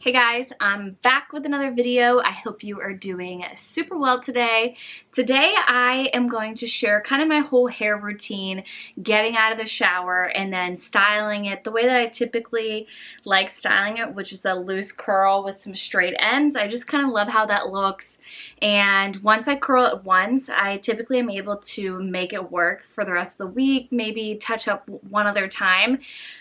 Hey guys, I'm back with another video. I hope you are doing super well today. Today I am going to share kind of my whole hair routine, getting out of the shower and then styling it the way that I typically like styling it, which is a loose curl with some straight ends. I just kind of love how that looks. And once I curl it once, I typically am able to make it work for the rest of the week, maybe touch up one other time.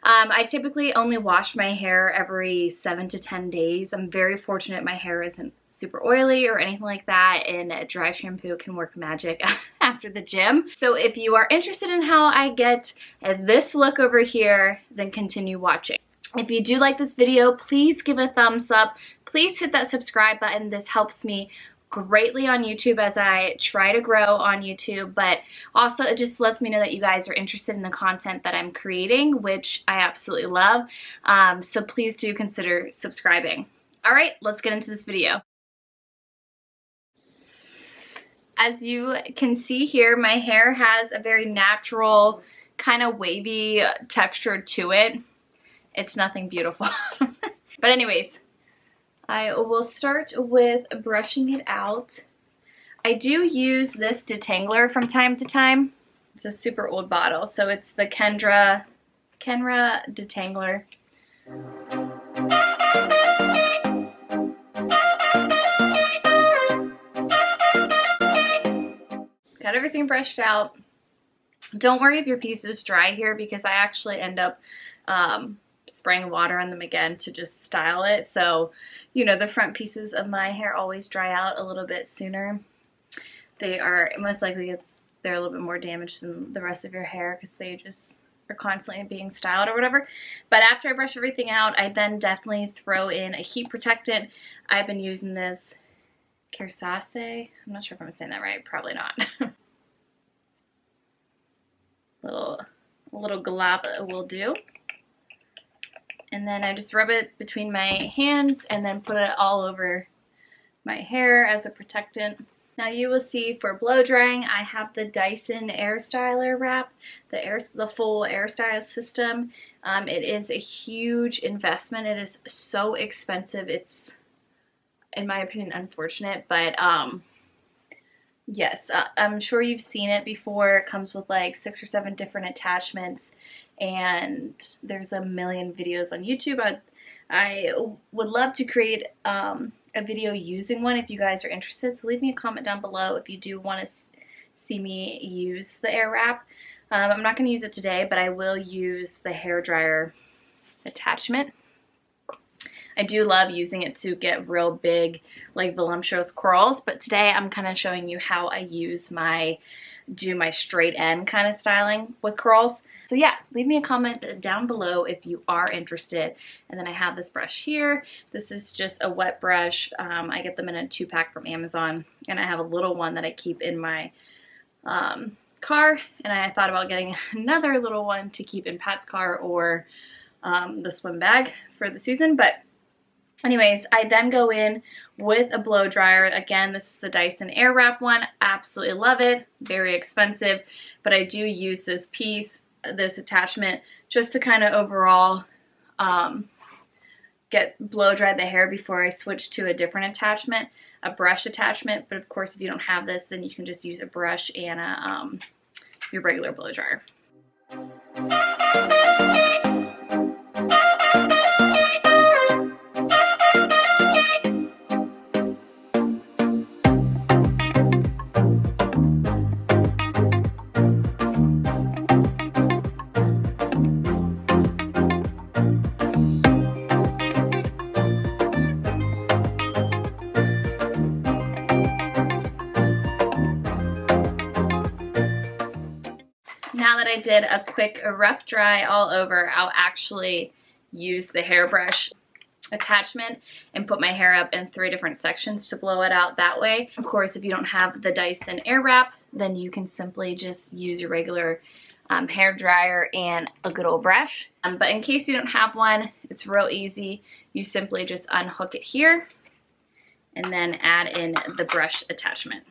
I typically only wash my hair every 7 to 10 days. I'm very fortunate my hair isn't super oily or anything like that, and a dry shampoo can work magic after the gym. So if you are interested in how I get this look over here, then continue watching. If you do like this video, please give a thumbs up. Please hit that subscribe button. This helps me greatly on YouTube as I try to grow on YouTube, but also it just lets me know that you guys are interested in the content that I'm creating, which I absolutely love. So please do consider subscribing. All right, let's get into this video. As you can see here, my hair has a very natural, kind of wavy texture to it. It's nothing beautiful. But anyways, I will start with brushing it out. I do use this detangler from time to time. It's a super old bottle, so it's the Kenra detangler. Got everything brushed out. Don't worry if your piece is dry here, because I actually end up spraying water on them again to just style it. So, you know, the front pieces of my hair always dry out a little bit sooner. They are most likely, they're a little bit more damaged than the rest of your hair because they just are constantly being styled or whatever. But after I brush everything out, I then definitely throw in a heat protectant. I've been using this Kersase. I'm not sure if I'm saying that right. Probably not. a little glop will do. And then I just rub it between my hands and then put it all over my hair as a protectant. Now you will see for blow drying, I have the Dyson Airwrap, the full air style system. It is a huge investment. It is so expensive. It's, in my opinion, unfortunate, but yes, I'm sure you've seen it before. It comes with like 6 or 7 different attachments, and there's a million videos on YouTube. I would love to create a video using one if you guys are interested, so leave me a comment down below if you do want to see me use the Airwrap. I'm not going to use it today, but I will use the hairdryer attachment. I do love using it to get real big, like voluptuous curls, but today I'm kind of showing you how I do my straight end kind of styling with curls. So yeah, leave me a comment down below if you are interested. And then I have this brush here. This is just a wet brush. I get them in a 2-pack from Amazon, and I have a little one that I keep in my car, and I thought about getting another little one to keep in Pat's car or the swim bag for the season. But anyways, I then go in with a blow dryer. Again, this is the Dyson Airwrap one. Absolutely love it. Very expensive, but I do use this this attachment, just to kind of overall blow dry the hair before I switch to a different attachment, a brush attachment. But of course, if you don't have this, then you can just use a brush and your regular blow dryer. Now that I did a quick rough dry all over, I'll actually use the hairbrush attachment and put my hair up in 3 different sections to blow it out that way. Of course, if you don't have the Dyson Airwrap, then you can simply just use your regular hair dryer and a good old brush. But in case you don't have one, it's real easy. You simply just unhook it here and then add in the brush attachment.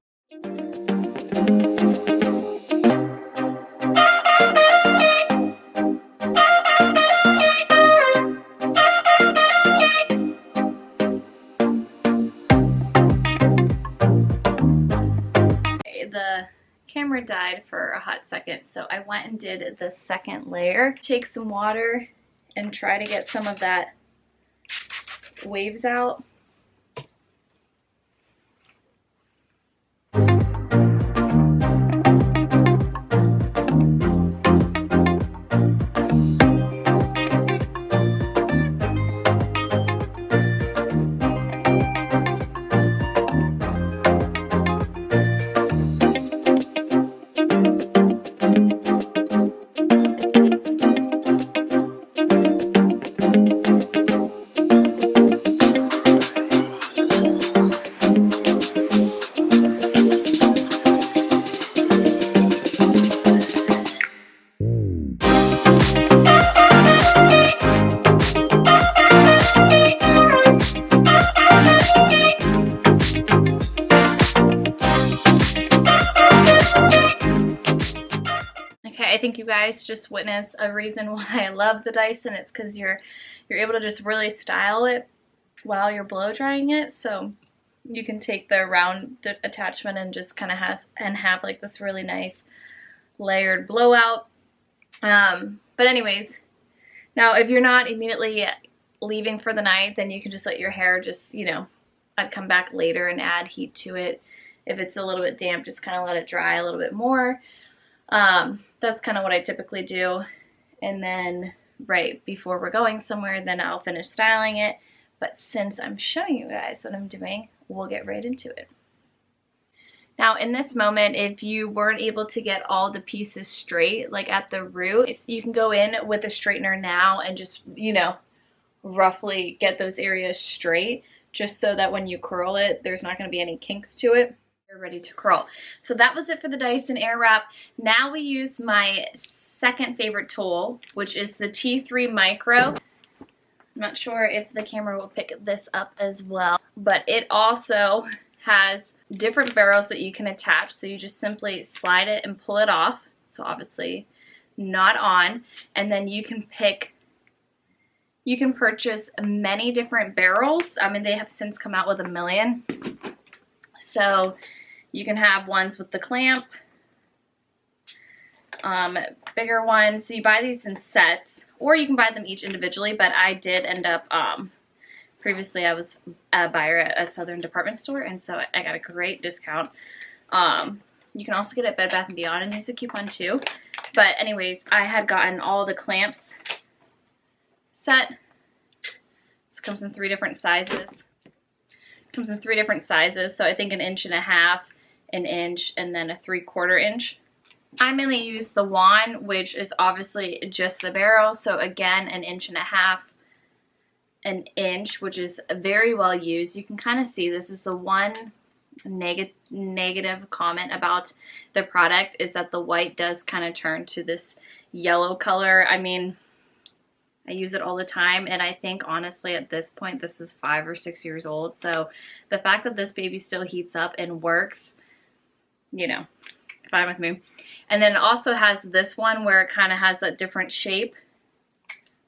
camera died for a hot second, so I went and did the second layer. Take some water and try to get some of that waves out. I think you guys just witnessed a reason why I love the Dyson. It's because you're able to just really style it while you're blow drying it. So you can take the round attachment and just kind of have like this really nice layered blowout. But anyways, now if you're not immediately leaving for the night, then you can just let your hair just, you know, I'd come back later and add heat to it. If it's a little bit damp, just kind of let it dry a little bit more. That's kind of what I typically do. And then right before we're going somewhere, then I'll finish styling it. But since I'm showing you guys what I'm doing, we'll get right into it. Now in this moment, if you weren't able to get all the pieces straight, like at the root, you can go in with a straightener now and just, you know, roughly get those areas straight, just so that when you curl it, there's not going to be any kinks to it. You're ready to curl. So that was it for the Dyson Airwrap. Now we use my second favorite tool, which is the T3 Micro. I'm not sure if the camera will pick this up as well, but it also has different barrels that you can attach. So you just simply slide it and pull it off. So obviously not on. And then you can purchase many different barrels. I mean, they have since come out with a million. So you can have ones with the clamp, bigger ones. So you buy these in sets, or you can buy them each individually, but I did end up, previously I was a buyer at a Southern department store, and so I got a great discount. You can also get it at Bed Bath & Beyond and use a coupon too. But anyways, I had gotten all the clamps set. This comes in 3 different sizes. Comes in 3 different sizes, so I think 1.5 inches, 1 inch, and then a 3/4 inch. I mainly use the wand, which is obviously just the barrel. So again, 1.5 inches, 1 inch, which is very well used. You can kind of see this is the one negative comment about the product, is that the white does kind of turn to this yellow color. I mean, I use it all the time, and I think honestly at this point, this is 5 or 6 years old. So the fact that this baby still heats up and works, you know, fine with me. And then it also has this one where it kind of has a different shape.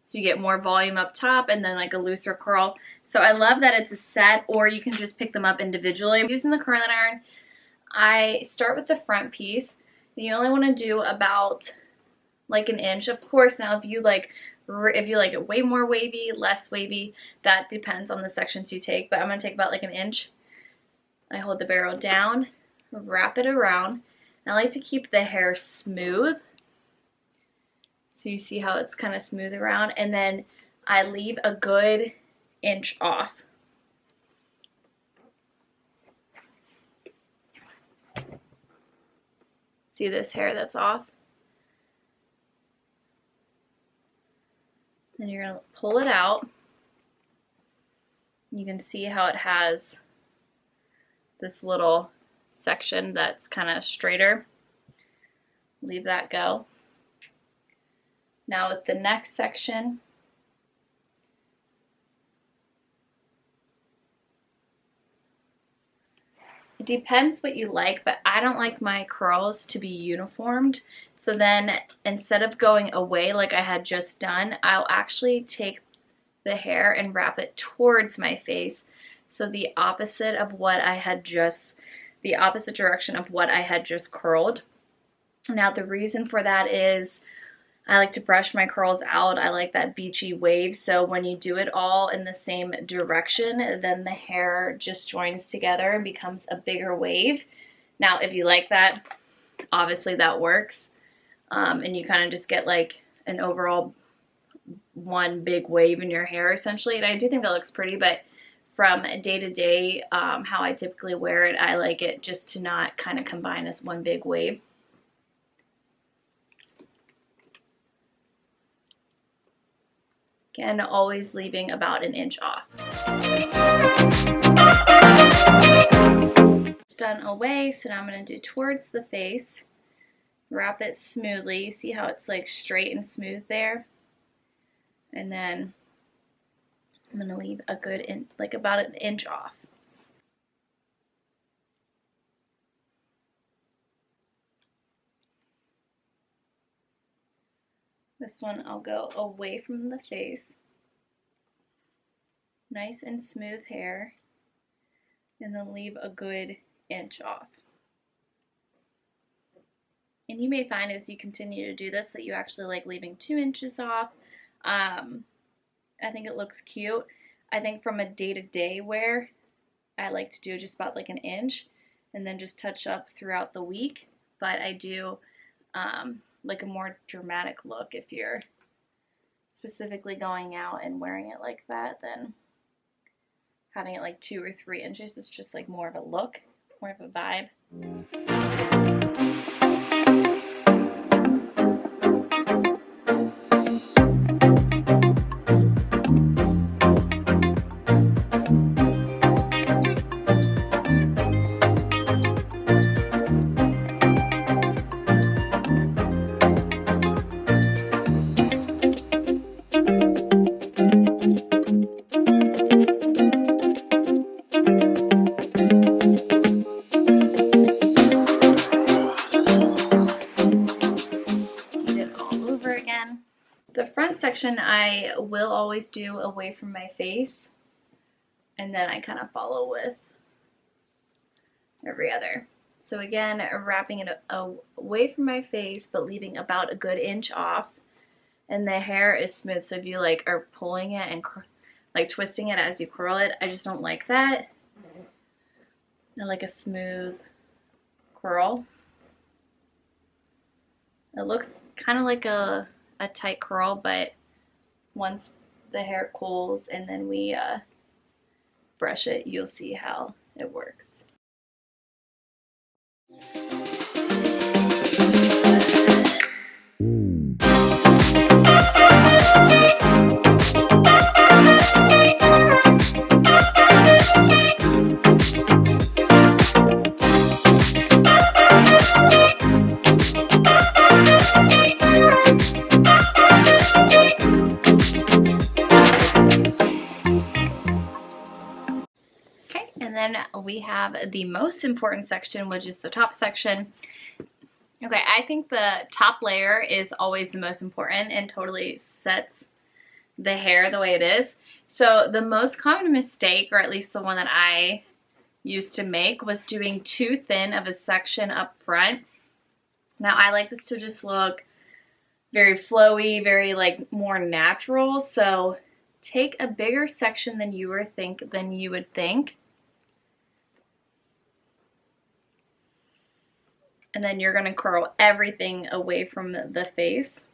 So you get more volume up top and then like a looser curl. So I love that it's a set, or you can just pick them up individually. Using the curling iron, I start with the front piece. You only want to do about like 1 inch. Of course, now if you like it way more wavy, less wavy, that depends on the sections you take, but I'm going to take about like 1 inch. I hold the barrel down, wrap it around, and I like to keep the hair smooth. So you see how it's kind of smooth around, and then I leave a good 1 inch off. See this hair that's off? Then you're going to pull it out. You can see how it has this little section that's kind of straighter. Leave that go. Now with the next section, it depends what you like, but I don't like my curls to be uniformed. So then instead of going away like I had just done, I'll actually take the hair and wrap it towards my face. So the opposite direction of what I had just curled. Now the reason for that is I like to brush my curls out. I like that beachy wave. So when you do it all in the same direction, then the hair just joins together and becomes a bigger wave. Now, if you like that, obviously that works. And you kind of just get like an overall one big wave in your hair essentially. And I do think that looks pretty, but from day to day, how I typically wear it, I like it just to not kind of combine as one big wave. Again, always leaving about an inch off. It's done away, so now I'm going to do towards the face. Wrap it smoothly. You see how it's like straight and smooth there? And then I'm going to leave a good, like about an inch off. This one I'll go away from the face. Nice and smooth hair. And then leave a good inch off. And you may find as you continue to do this that you actually like leaving 2 inches off. I think it looks cute. I think from a day-to-day wear, I like to do just about like an inch and then just touch up throughout the week. But I do like a more dramatic look if you're specifically going out and wearing it like that, then having it like 2 or 3 inches is just like more of a look, more of a vibe. The front section I will always do away from my face, and then I kind of follow with every other. So again, wrapping it away from my face, but leaving about a good inch off, and the hair is smooth. So if you like are pulling it and like twisting it as you curl it, I just don't like that. I like a smooth curl. It looks kind of like a tight curl, but once the hair cools and then we brush it, you'll see how it works. We have the most important section, which is the top section. Okay, I think the top layer is always the most important and totally sets the hair the way it is. So the most common mistake, or at least the one that I used to make, was doing too thin of a section up front. Now I like this to just look very flowy, very like more natural. So take a bigger section than you would think. And then you're going to curl everything away from the face.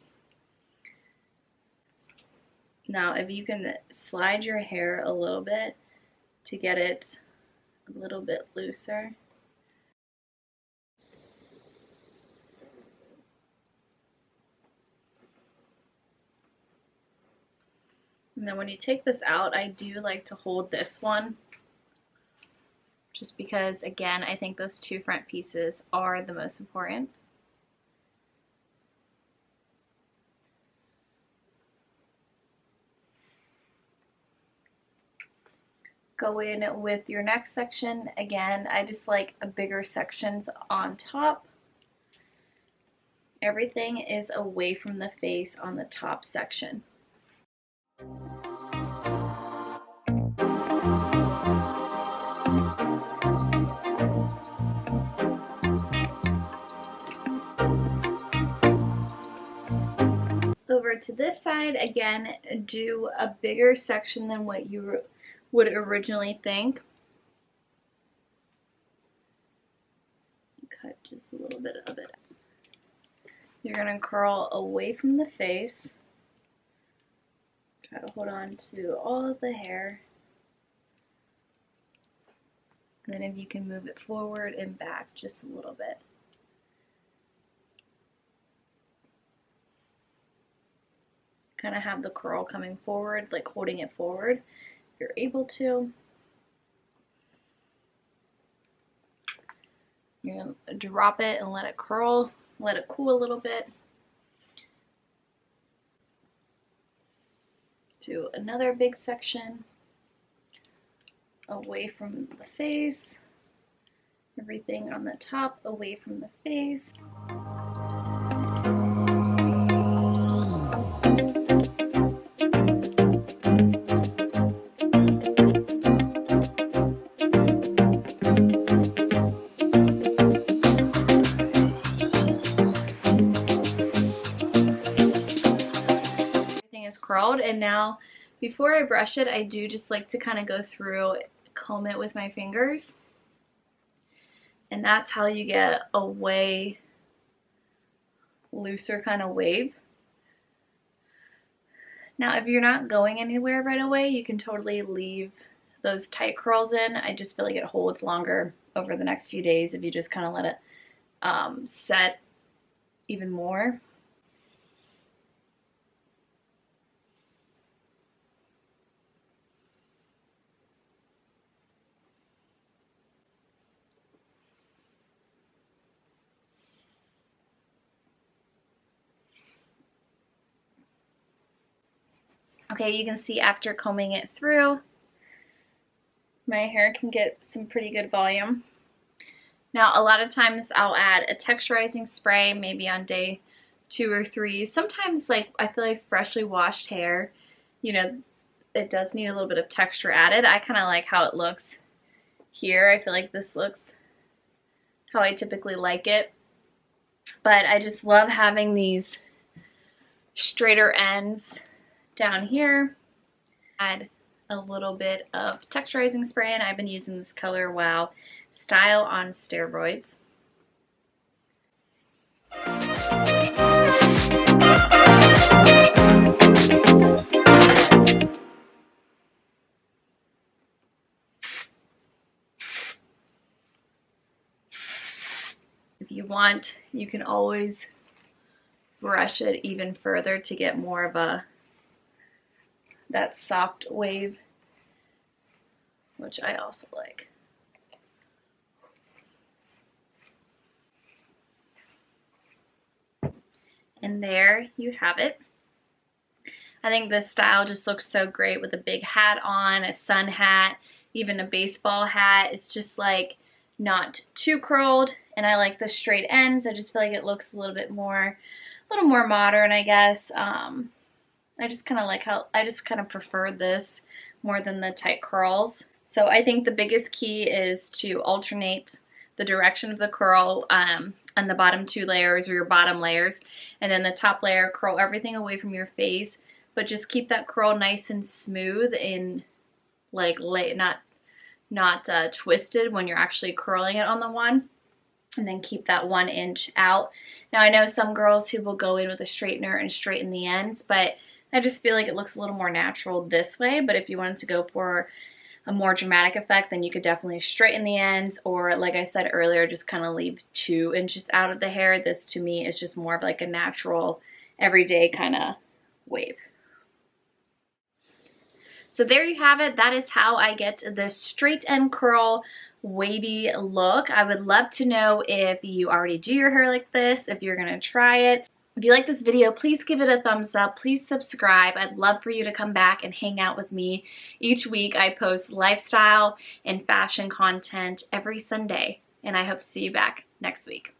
Now, if you can slide your hair a little bit to get it a little bit looser. And then when you take this out, I do like to hold this one, just because, again, I think those 2 front pieces are the most important. Go in with your next section. Again, I just like bigger sections on top. Everything is away from the face on the top section. over to this side, again, do a bigger section than what you would originally think. Cut just a little bit of it. You're going to curl away from the face. Try to hold on to all of the hair. And then if you can move it forward and back just a little bit. Kind of have the curl coming forward, like holding it forward if you're able to. You're going to drop it and let it curl, let it cool a little bit. Do another big section away from the face. Everything on the top away from the face. Curled, and now before I brush it, I do just like to kind of go through, comb it with my fingers, and that's how you get a way looser kind of wave. Now if you're not going anywhere right away, you can totally leave those tight curls in. I just feel like it holds longer over the next few days if you just kind of let it set even more. Okay, you can see after combing it through, my hair can get some pretty good volume. Now, a lot of times I'll add a texturizing spray, maybe on day 2 or 3. Sometimes, like, I feel like freshly washed hair, you know, it does need a little bit of texture added. I kind of like how it looks here. I feel like this looks how I typically like it. But I just love having these straighter ends down here. Add a little bit of texturizing spray, and I've been using this color Wow Style on steroids. If you want, you can always brush it even further to get more of that soft wave, which I also like. And there you have it. I think this style just looks so great with a big hat on, a sun hat, even a baseball hat. It's just like not too curled, and I like the straight ends. I just feel like it looks a little more modern, I guess. I just kind of like how, I just kind of prefer this more than the tight curls. So I think the biggest key is to alternate the direction of the curl on the bottom 2 layers, or your bottom layers, and then the top layer, curl everything away from your face, but just keep that curl nice and smooth and like not twisted when you're actually curling it on the one, and then keep that 1 inch out. Now I know some girls who will go in with a straightener and straighten the ends, but I just feel like it looks a little more natural this way. But if you wanted to go for a more dramatic effect, then you could definitely straighten the ends, or like I said earlier, just kind of leave 2 inches out of the hair. This to me is just more of like a natural, everyday kind of wave. So there you have it. That is how I get this straight end curl wavy look. I would love to know if you already do your hair like this, if you're gonna try it. If you like this video, please give it a thumbs up. Please subscribe. I'd love for you to come back and hang out with me. Each week I post lifestyle and fashion content every Sunday, and I hope to see you back next week.